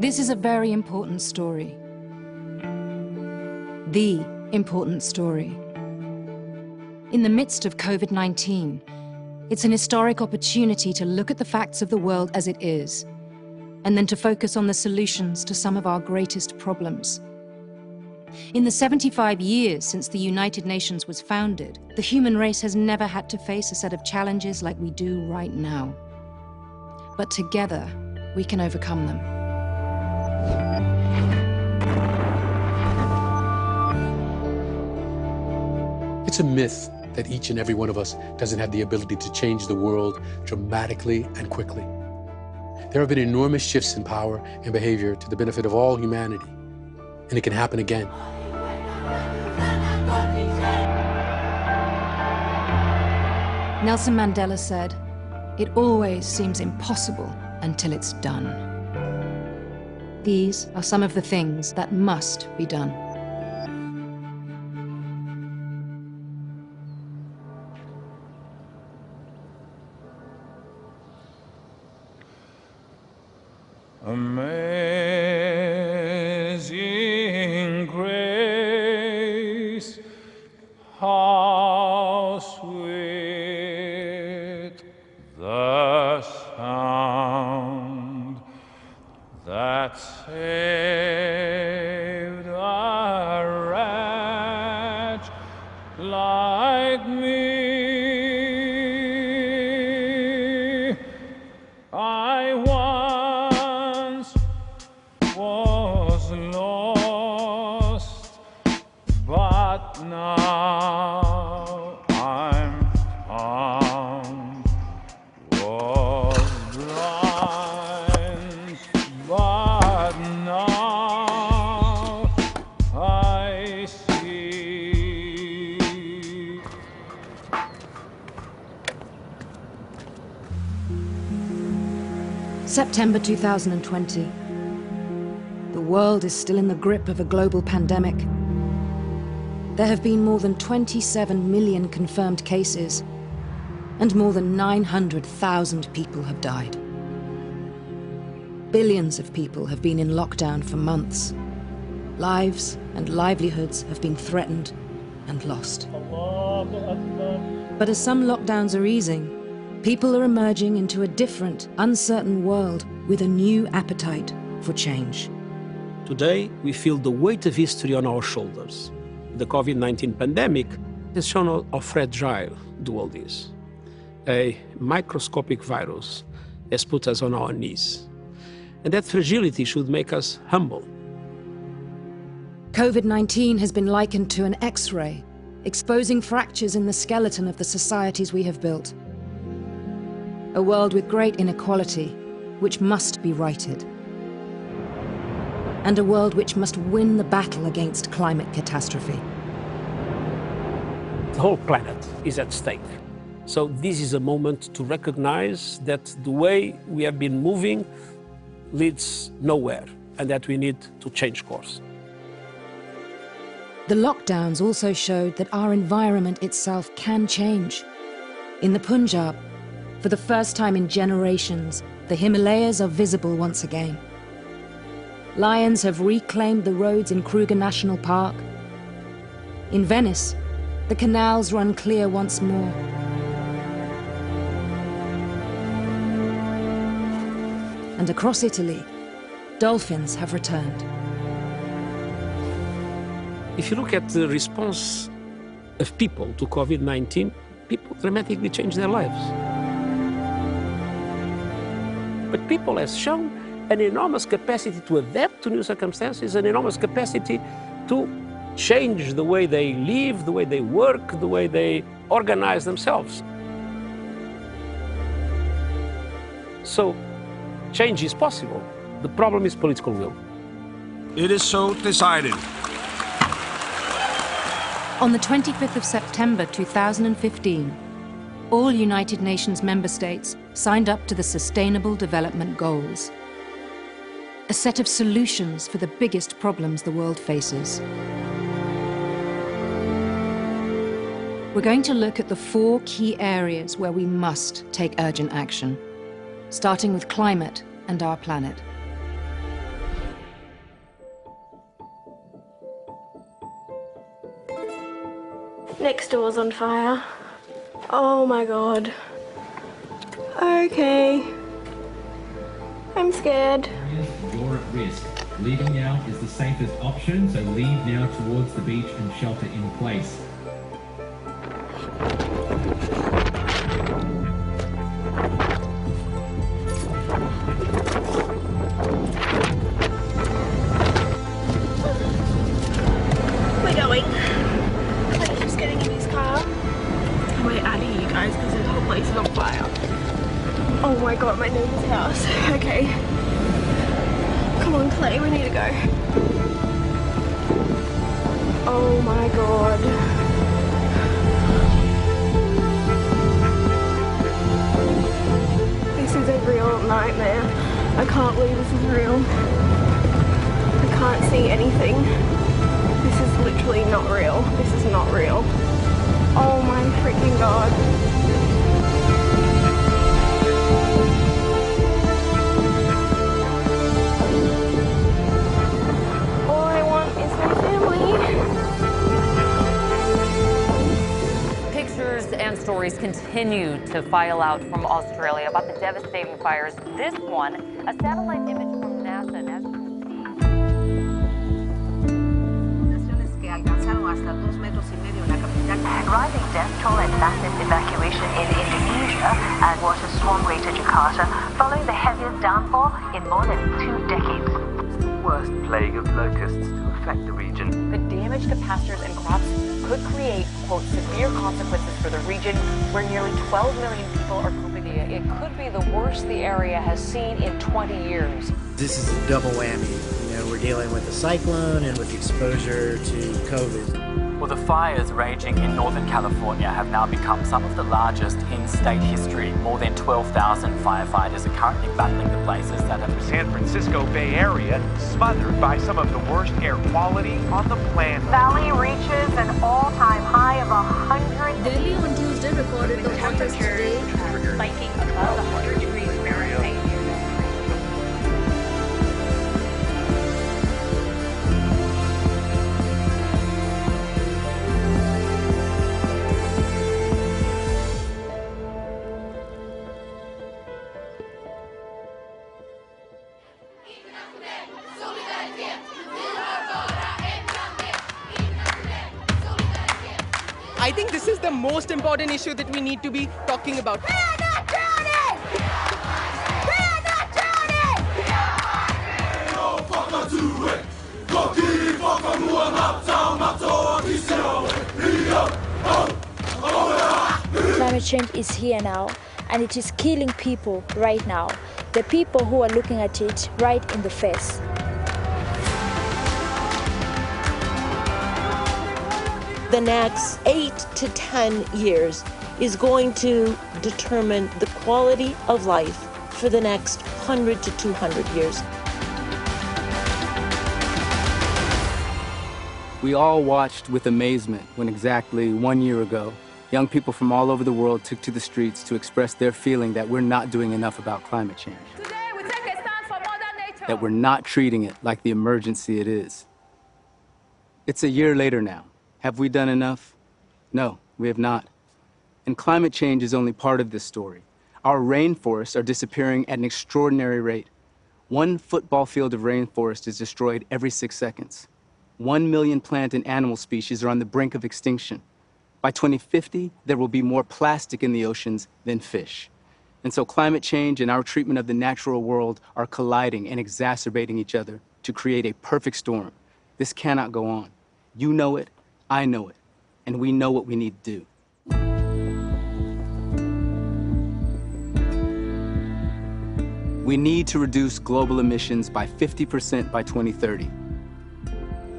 This is a very important story. The important story. In the midst of COVID-19, it's an historic opportunity to look at the facts of the world as it is, and then to focus on the solutions to some of our greatest problems. In the 75 years since the United Nations was founded, the human race has never had to face a set of challenges like we do right now. But together, we can overcome them. It's a myth that each and every one of us doesn't have the ability to change the world dramatically and quickly. There have been enormous shifts in power and behavior to the benefit of all humanity, and it can happen again. Nelson Mandela said, "It always seems impossible until it's done." These are some of the things that must be done. Amazing grace, how sweet the sound that saved a wretch like me. I once was lost, but now I'm found. Was blind, but now I see. September 2020. The world is still in the grip of a global pandemic. There have been more than 27 million confirmed cases, and more than 900,000 people have died. Billions of people have been in lockdown for months. Lives and livelihoods have been threatened and lost. But as some lockdowns are easing, people are emerging into a different, uncertain world with a new appetite for change. Today, we feel the weight of history on our shoulders. The COVID-19 pandemic has shown how fragile the world is. A microscopic virus has put us on our knees. And that fragility should make us humble. COVID-19 has been likened to an X-ray, exposing fractures in the skeleton of the societies we have built. A world with great inequality, which must be righted. And a world which must win the battle against climate catastrophe. The whole planet is at stake. So this is a moment to recognize that the way we have been moving leads nowhere, and that we need to change course. The lockdowns also showed that our environment itself can change. In the Punjab, for the first time in generations, the Himalayas are visible once again. Lions have reclaimed the roads in Kruger National Park. In Venice, the canals run clear once more. And across Italy, dolphins have returned. If you look at the response of people to COVID-19, people dramatically change their lives. But people have shown an enormous capacity to adapt to new circumstances, an enormous capacity to change the way they live, the way they work, the way they organize themselves. So, change is possible. The problem is political will. It is so decided. On the 25th of September 2015, all United Nations member states signed up to the Sustainable Development Goals, a set of solutions for the biggest problems the world faces. We're going to look at the 4 key areas where we must take urgent action, starting with climate and our planet. Next door's on fire. Oh my god. Okay. I'm scared. You're at risk. Leaving now is the safest option, so leave now towards the beach and shelter in place. We're going. Clay's just getting in his car. We're out of here, you guys, because the whole place is on fire. Oh my god, my neighbor's house. Okay. Come on, Clay, we need to go. Oh my god. This is a real nightmare. I can't believe this is real. I can't see anything. This is literally not real. This is not real. Oh my freaking god. All I want is my family. Pictures and stories continue to file out from Australia about the devastating fires. This one, a satellite image from NASA, and as you can see, que alcanzaron hasta 2,5 metros en la capital. Rising death toll and massive evacuation in Indonesia as water swarmed Greater Jakarta following the heaviest downpour in more than 2 decades. Worst plague of locusts to affect the region. the damage to pastures and crops could create, quote, severe consequences for the region where nearly 12 million people are coping. It could be the worst the area has seen in 20 years. This is a double whammy. You know, we're dealing with the cyclone and with the exposure to COVID. Well, the fires raging in Northern California have now become some of the largest in state history. More than 12,000 firefighters are currently battling the blazes that have... The San Francisco Bay Area smothered by some of the worst air quality on the planet. Valley reaches an all-time high of 100. Delhi on Tuesday recorded the hottest day, Spiking above 100 degrees Fahrenheit. I think this is the most important issue that we need to be talking about. We are not drowning! We are not drowning! Climate change is here now, and it is killing people right now. The people who are looking at it right in the face. The next 8 to 10 years is going to determine the quality of life for the next 100 to 200 years. We all watched with amazement when exactly 1 year ago, young people from all over the world took to the streets to express their feeling that we're not doing enough about climate change. Today we take a stand for Mother Nature. That we're not treating it like the emergency it is. It's a year later now. Have we done enough? No, we have not. And climate change is only part of this story. Our rainforests are disappearing at an extraordinary rate. 1 football field of rainforest is destroyed every 6 seconds. 1 million plant and animal species are on the brink of extinction. By 2050, there will be more plastic in the oceans than fish. And so climate change and our treatment of the natural world are colliding and exacerbating each other to create a perfect storm. This cannot go on. You know it. I know it, and we know what we need to do. We need to reduce global emissions by 50% by 2030.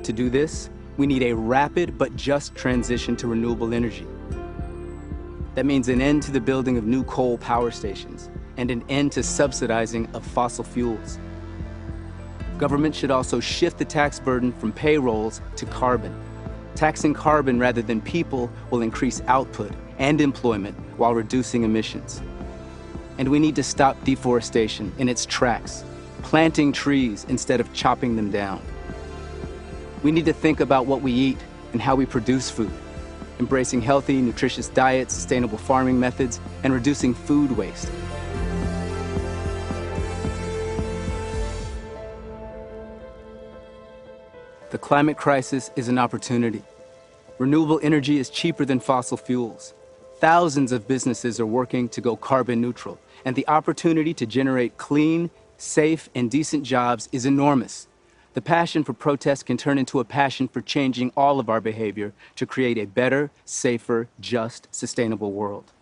To do this, we need a rapid but just transition to renewable energy. That means an end to the building of new coal power stations and an end to subsidizing of fossil fuels. Government should also shift the tax burden from payrolls to carbon. Taxing carbon rather than people will increase output and employment while reducing emissions. And we need to stop deforestation in its tracks, planting trees instead of chopping them down. We need to think about what we eat and how we produce food. embracing healthy, nutritious diets, sustainable farming methods, and reducing food waste. The climate crisis is an opportunity. Renewable energy is cheaper than fossil fuels. Thousands of businesses are working to go carbon neutral, and the opportunity to generate clean, safe, and decent jobs is enormous. The passion for protest can turn into a passion for changing all of our behavior to create a better, safer, just, sustainable world.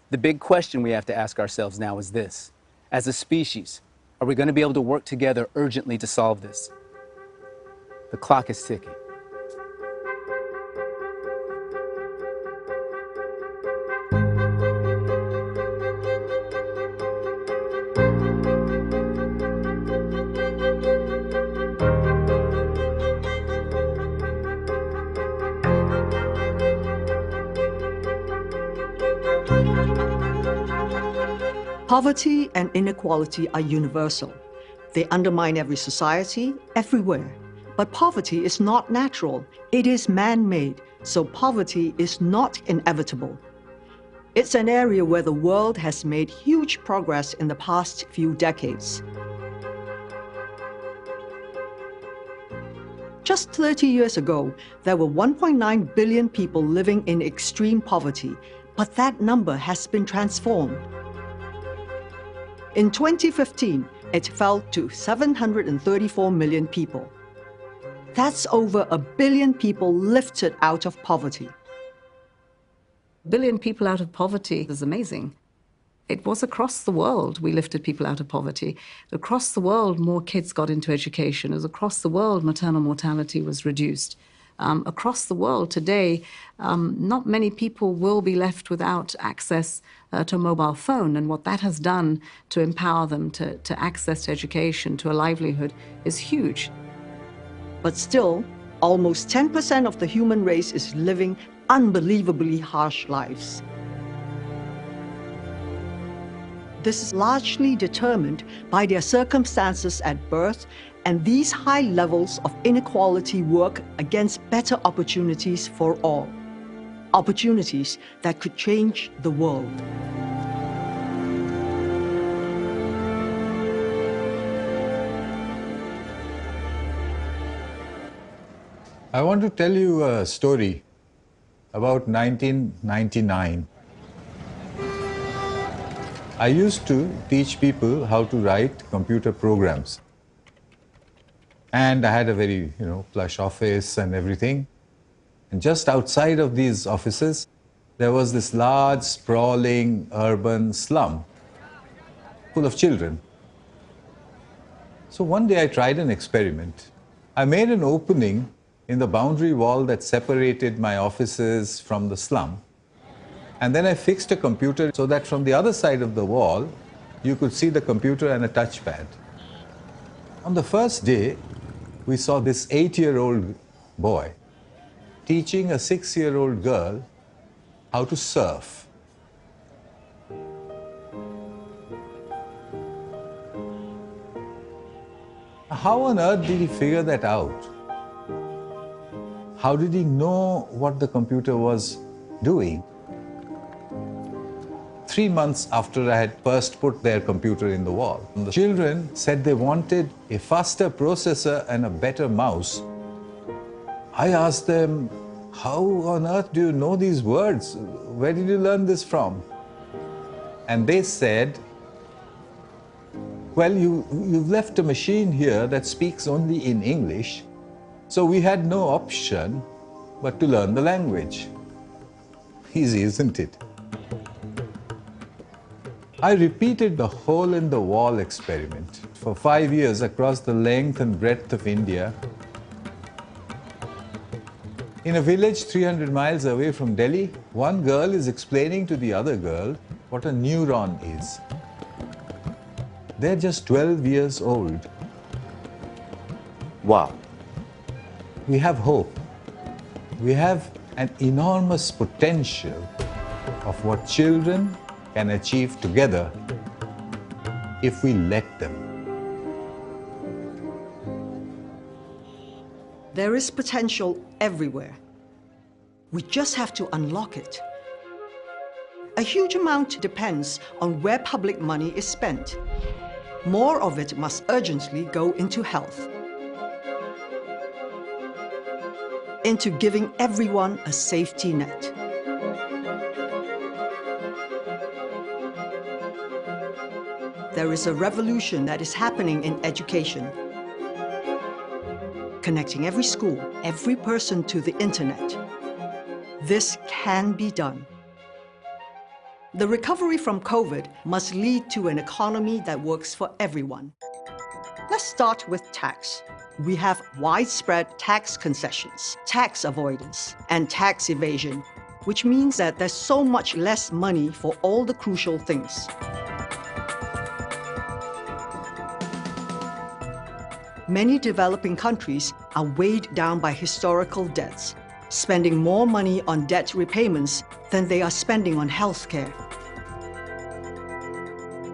The big question we have to ask ourselves now is this: as a species, are we going to be able to work together urgently to solve this? The clock is ticking. Poverty and inequality are universal. They undermine every society, everywhere. But poverty is not natural. It is man-made, so poverty is not inevitable. It's an area where the world has made huge progress in the past few decades. Just 30 years ago, there were 1.9 billion people living in extreme poverty, but that number has been transformed. In 2015, it fell to 734 million people. That's over 1 billion people lifted out of poverty. 1 billion people out of poverty is amazing. It was across the world we lifted people out of poverty. Across the world, more kids got into education. As across the world, maternal mortality was reduced. Across the world today, not many people will be left without access to a mobile phone, and what that has done to empower them to access to education, to a livelihood, is huge. But still, almost 10% of the human race is living unbelievably harsh lives. This is largely determined by their circumstances at birth, and these high levels of inequality work against better opportunities for all. Opportunities that could change the world. I want to tell you a story about 1999. I used to teach people how to write computer programs. And I had a very, plush office and everything. And just outside of these offices, there was this large, sprawling, urban slum full of children. So one day I tried an experiment. I made an opening in the boundary wall that separated my offices from the slum. And then I fixed a computer so that from the other side of the wall, you could see the computer and a touchpad. On the first day, we saw this 8-year-old boy teaching a 6-year-old girl how to surf. How on earth did he figure that out? How did he know what the computer was doing? 3 months after I had first put their computer in the wall, the children said they wanted a faster processor and a better mouse. I asked them, how on earth do you know these words? Where did you learn this from? And they said, well, you've left a machine here that speaks only in English, so we had no option but to learn the language. Easy, isn't it? I repeated the hole-in-the-wall experiment for 5 years across the length and breadth of India. In a village 300 miles away from Delhi, one girl is explaining to the other girl what a neuron is. They're just 12 years old. Wow. We have hope. We have an enormous potential of what children can achieve together if we let them. There is potential everywhere. We just have to unlock it. A huge amount depends on where public money is spent. More of it must urgently go into health, into giving everyone a safety net. There is a revolution that is happening in education, connecting every school, every person to the internet. This can be done. The recovery from COVID must lead to an economy that works for everyone. Let's start with tax. We have widespread tax concessions, tax avoidance, and tax evasion, which means that there's so much less money for all the crucial things. Many developing countries are weighed down by historical debts, spending more money on debt repayments than they are spending on healthcare.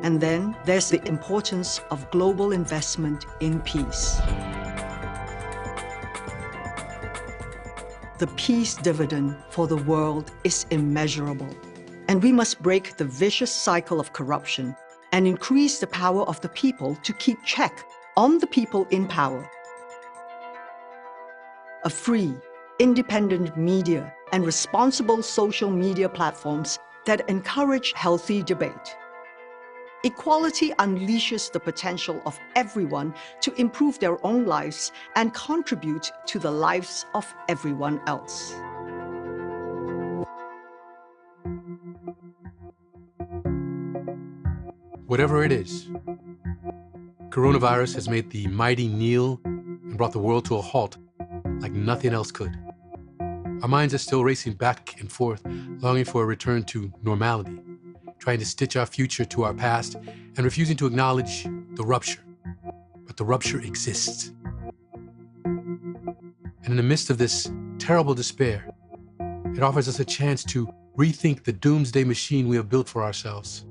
And then there's the importance of global investment in peace. The peace dividend for the world is immeasurable, and we must break the vicious cycle of corruption and increase the power of the people to keep check on the people in power. A free, independent media and responsible social media platforms that encourage healthy debate. Equality unleashes the potential of everyone to improve their own lives and contribute to the lives of everyone else. Whatever it is, coronavirus has made the mighty kneel and brought the world to a halt like nothing else could. Our minds are still racing back and forth, longing for a return to normality, trying to stitch our future to our past and refusing to acknowledge the rupture. But the rupture exists. And in the midst of this terrible despair, it offers us a chance to rethink the doomsday machine we have built for ourselves.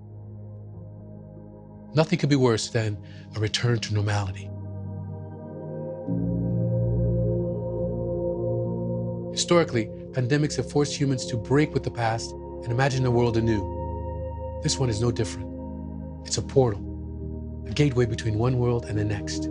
Nothing could be worse than a return to normality. Historically, pandemics have forced humans to break with the past and imagine a world anew. This one is no different. It's a portal, a gateway between one world and the next.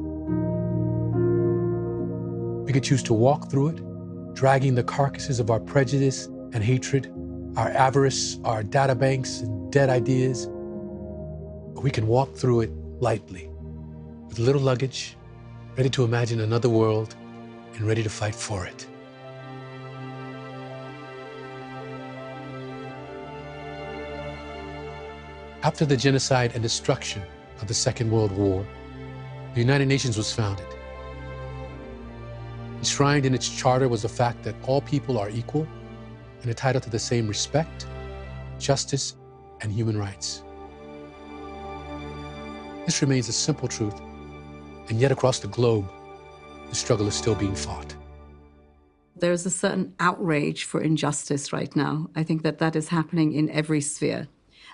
We could choose to walk through it, dragging the carcasses of our prejudice and hatred, our avarice, our data banks and dead ideas. Or we can walk through it lightly, with little luggage, ready to imagine another world and ready to fight for it. After the genocide and destruction of the Second World War, the United Nations was founded. Enshrined in its charter was the fact that all people are equal and entitled to the same respect, justice, and human rights. This remains a simple truth, and yet across the globe, the struggle is still being fought. There's a certain outrage for injustice right now. I think that is happening in every sphere.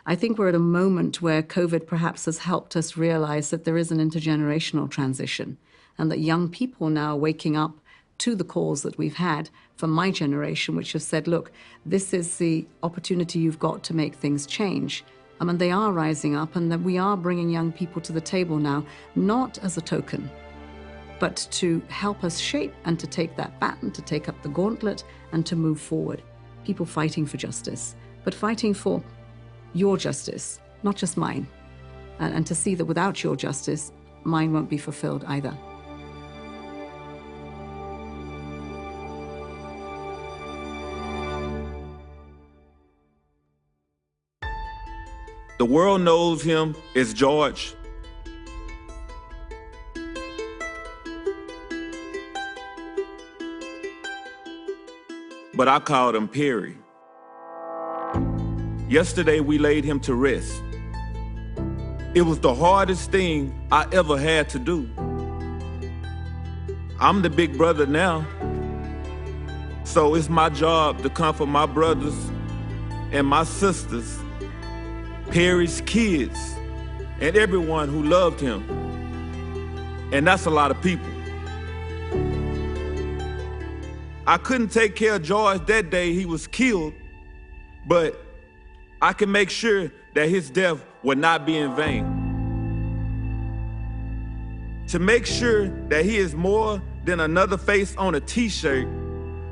I think we're at a moment where COVID perhaps has helped us realize that there is an intergenerational transition and that young people now are waking up to the calls that we've had from my generation, which have said, look, this is the opportunity you've got to make things change. And they are rising up, and that we are bringing young people to the table now, not as a token, but to help us shape and to take that baton, to take up the gauntlet and to move forward. People fighting for justice, but fighting for your justice, not just mine. And to see that without your justice, mine won't be fulfilled either. The world knows him as George. But I called him Perry. Yesterday we laid him to rest. It was the hardest thing I ever had to do. I'm the big brother now, so it's my job to comfort my brothers and my sisters, Perry's kids, and everyone who loved him. And that's a lot of people. I couldn't take care of George that day he was killed, but I can make sure that his death would not be in vain. To make sure that he is more than another face on a t-shirt,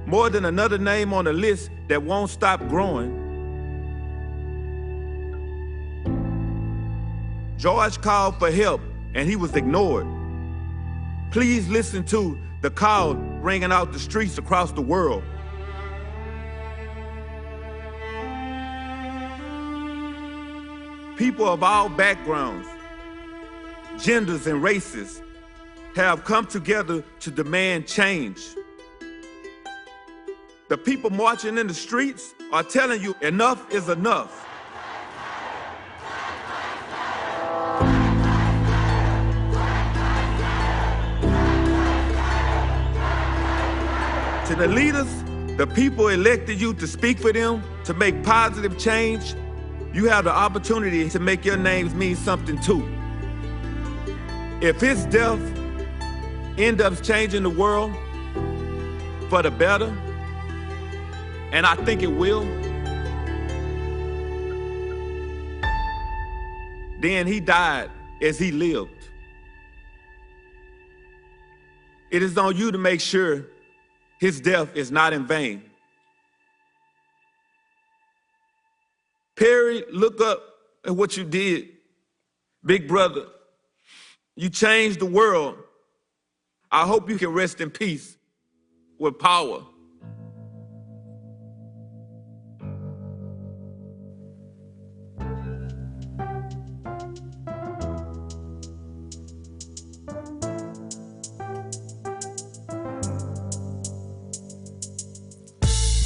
more than another name on a list that won't stop growing. George called for help and he was ignored. Please listen to the call ringing out the streets across the world. People of all backgrounds, genders, and races have come together to demand change. The people marching in the streets are telling you enough is enough. To the leaders, the people elected you to speak for them, to make positive change. You have the opportunity to make your names mean something too. If his death ends up changing the world for the better, and I think it will, then he died as he lived. It is on you to make sure his death is not in vain. Perry, look up at what you did. Big brother, you changed the world. I hope you can rest in peace with power.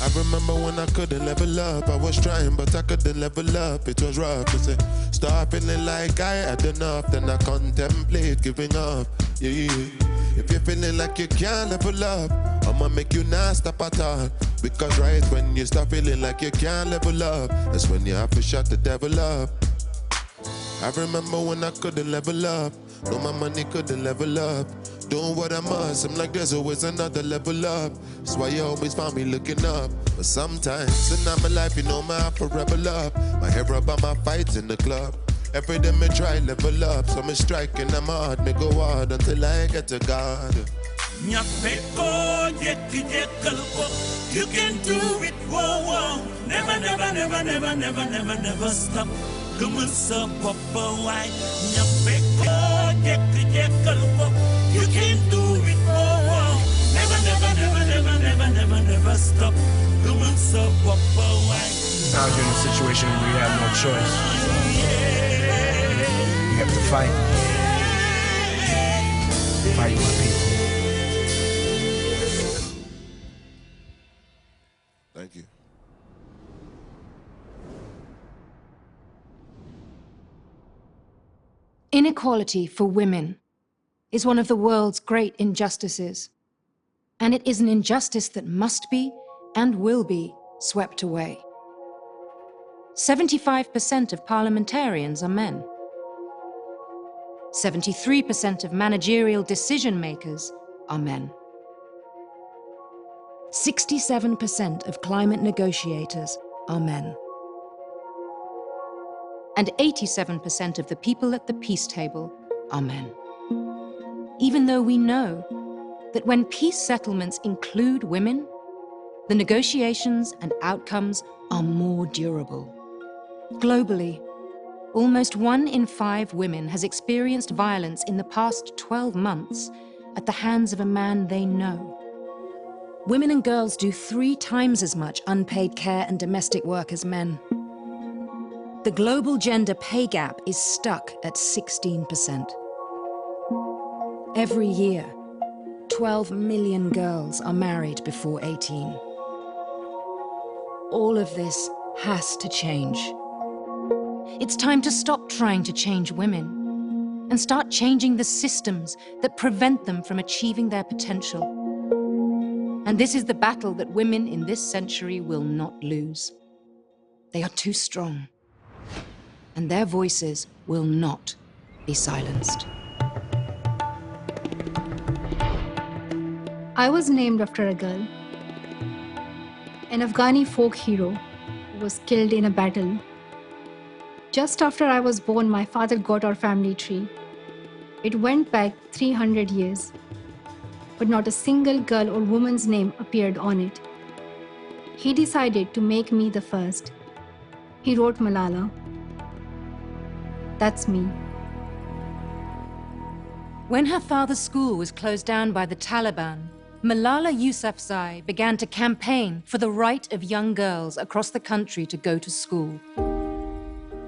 I remember when I couldn't level up. I was trying, but I couldn't level up. It was rough to say, start feeling like I had enough. Then I contemplate giving up. Yeah. If you're feeling like you can't level up, I'ma make you not stop at all. Because right when you start feeling like you can't level up, that's when you have to shut the devil up. I remember when I couldn't level up. No, my money couldn't level up. Doing what I must, I'm like there's always another level up. That's why you always find me looking up. But sometimes in my life, you know me, I have to rebel up. My hair up on my fights in the club. Every day me try level up. So me striking, I'm hard, me go hard until I get to God. You can do it, whoa, whoa. Never, never, never, never, never, never, never stop. Come on, so papa, why? You can do it, whoa, whoa. Never, never, never, never, never, never, never stop. Come on, so papa, why? Sometimes you're in a situation where you have no choice. You have to fight. Fight my people. Thank you. Inequality for women is one of the world's great injustices, and it is an injustice that must be and will be swept away. 75% of parliamentarians are men. 73% of managerial decision makers are men. 67% of climate negotiators are men. And 87% of the people at the peace table are men. Even though we know that when peace settlements include women, the negotiations and outcomes are more durable. Globally, almost 1 in 5 women has experienced violence in the past 12 months at the hands of a man they know. Women and girls do 3 times as much unpaid care and domestic work as men. The global gender pay gap is stuck at 16%. Every year, 12 million girls are married before 18. All of this has to change. It's time to stop trying to change women and start changing the systems that prevent them from achieving their potential. And this is the battle that women in this century will not lose. They are too strong, and their voices will not be silenced. I was named after a girl an Afghani folk hero who was killed in a battle. Just after I was born, my father got our family tree. It went back 300 years, but not a single girl or woman's name appeared on it. He decided to make me the first. He wrote Malala. That's me. When her father's school was closed down by the Taliban, Malala Yousafzai began to campaign for the right of young girls across the country to go to school.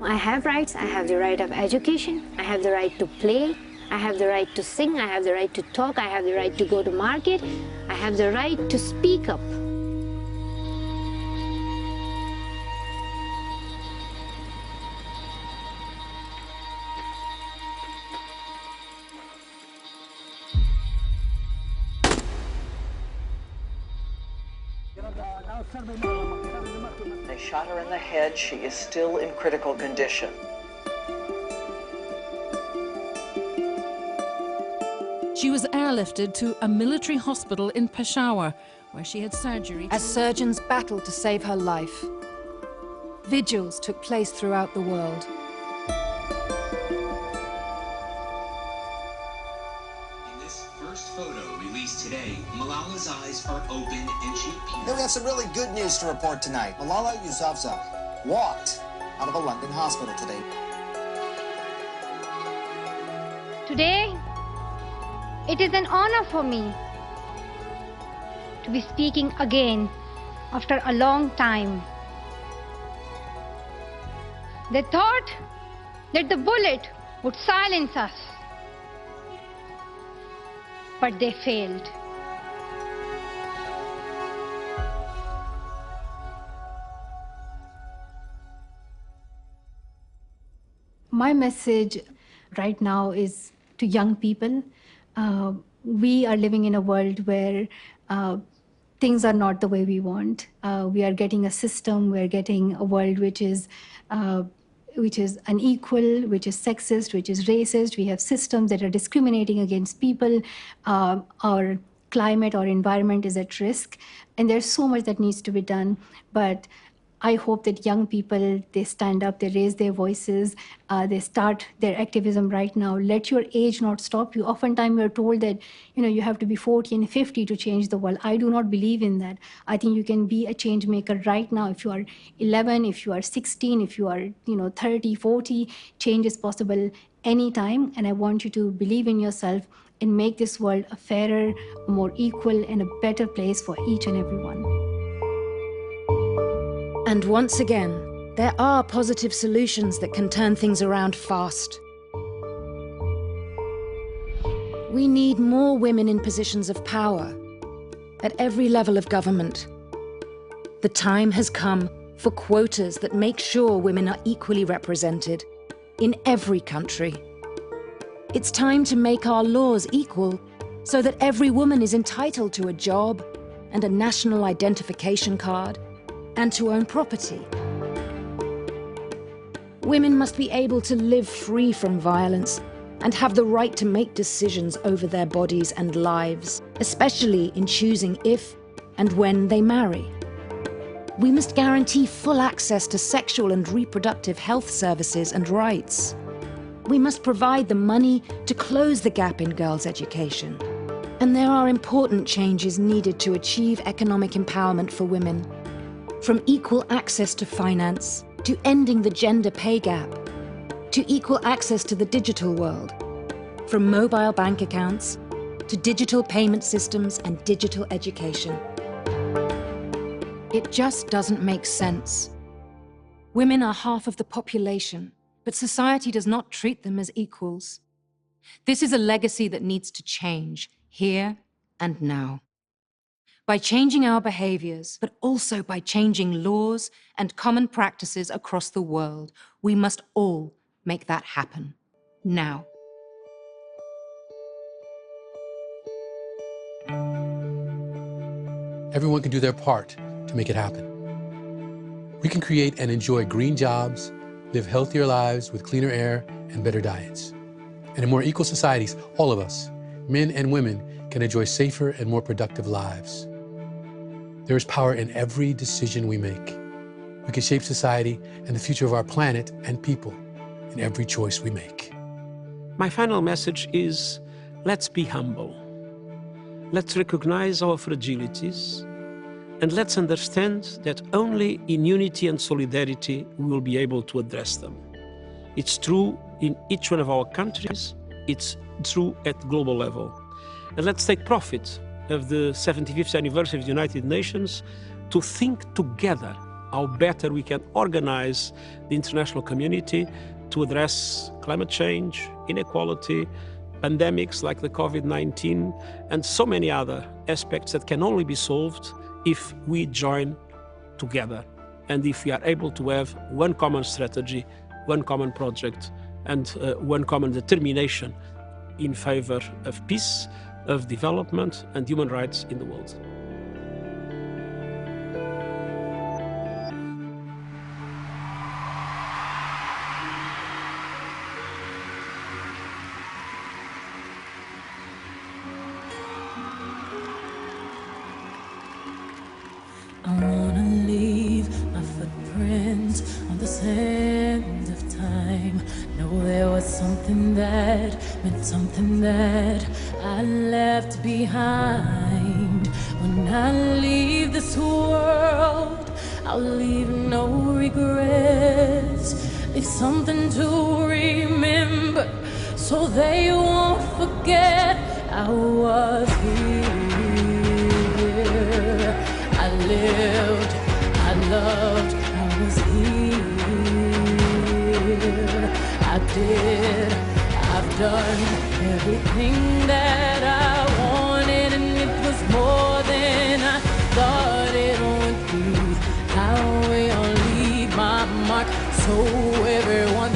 I have rights. I have the right of education. I have the right to play. I have the right to sing. I have the right to talk. I have the right to go to market. I have the right to speak up. They shot her in the head. She is still in critical condition. She was airlifted to a military hospital in Peshawar, where she had surgery. As surgeons battled to save her life, vigils took place throughout the world. In this first photo released today, Malala's eyes are open and she appears. Then we have some really good news to report tonight. Malala Yousafzai walked out of a London hospital today. Today, it is an honor for me to be speaking again after a long time. They thought that the bullet would silence us, but they failed. My message right now is to young people. We are living in a world where things are not the way we want. We are getting a system, we're getting a world which is unequal, which is sexist, which is racist. We have systems that are discriminating against people. Our climate, our environment is at risk. And there's so much that needs to be done. But I hope that young people, they stand up, they raise their voices, they start their activism right now. Let your age not stop you. Oftentimes we're told that, you have to be 40 and 50 to change the world. I do not believe in that. I think you can be a change maker right now. If you are 11, if you are 16, if you are 30, 40, change is possible anytime. And I want you to believe in yourself and make this world a fairer, more equal, and a better place for each and every one. And once again, there are positive solutions that can turn things around fast. We need more women in positions of power at every level of government. The time has come for quotas that make sure women are equally represented in every country. It's time to make our laws equal so that every woman is entitled to a job and a national identification card and to own property. Women must be able to live free from violence and have the right to make decisions over their bodies and lives, especially in choosing if and when they marry. We must guarantee full access to sexual and reproductive health services and rights. We must provide the money to close the gap in girls' education. And there are important changes needed to achieve economic empowerment for women. From equal access to finance, to ending the gender pay gap, to equal access to the digital world, from mobile bank accounts, to digital payment systems and digital education. It just doesn't make sense. Women are half of the population, but society does not treat them as equals. This is a legacy that needs to change, here and now. By changing our behaviors, but also by changing laws and common practices across the world, we must all make that happen, now. Everyone can do their part to make it happen. We can create and enjoy green jobs, live healthier lives with cleaner air and better diets. And in more equal societies, all of us, men and women, can enjoy safer and more productive lives. There is power in every decision we make. We can shape society and the future of our planet and people in every choice we make. My final message is, let's be humble. Let's recognize our fragilities, and let's understand that only in unity and solidarity we will be able to address them. It's true in each one of our countries, it's true at global level. And let's take profit of the 75th anniversary of the United Nations to think together how better we can organize the international community to address climate change, inequality, pandemics like the COVID-19, and so many other aspects that can only be solved if we join together and if we are able to have one common strategy, one common project, and one common determination in favor of peace, of development, and human rights in the world. I wanna leave my footprints on the sand of time. Know there was something that meant something that I left behind. When I leave this world, I'll leave no regrets. Leave something to remember so they won't forget I was here. I lived, I loved, I was here. I did, I've done everything that I wanted, and it was more than I thought it would be. I will leave my mark so everyone